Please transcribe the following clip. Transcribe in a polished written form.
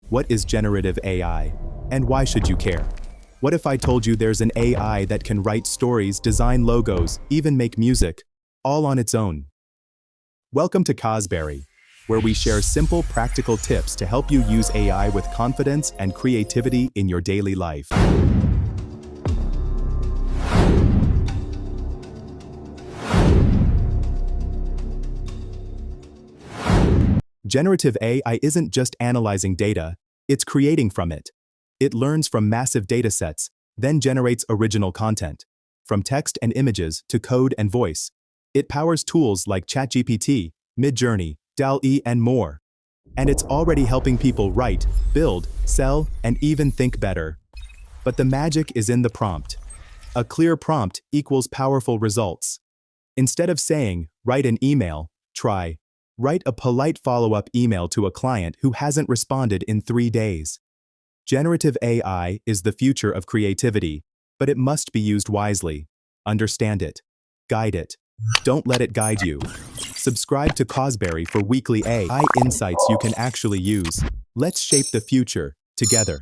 What is generative AI? And why should you care? What if I told you there's an AI that can write stories, design logos, even make music, all on its own? Welcome to Qasberry, where we share simple, practical tips to help you use AI with confidence and creativity in your daily life. Generative AI isn't just analyzing data, it's creating from it. It learns from massive datasets, then generates original content. From text and images to code and voice. It powers tools like ChatGPT, Midjourney, DALL, and more. And it's already helping people write, build, sell, and even think better. But the magic is in the prompt. A clear prompt equals powerful results. Instead of saying, write an email, try, write a polite follow-up email to a client who hasn't responded in 3 days. Generative AI is the future of creativity, but it must be used wisely. Understand it. Guide it. Don't let it guide you. Subscribe to Qasberry for weekly AI insights you can actually use. Let's shape the future together.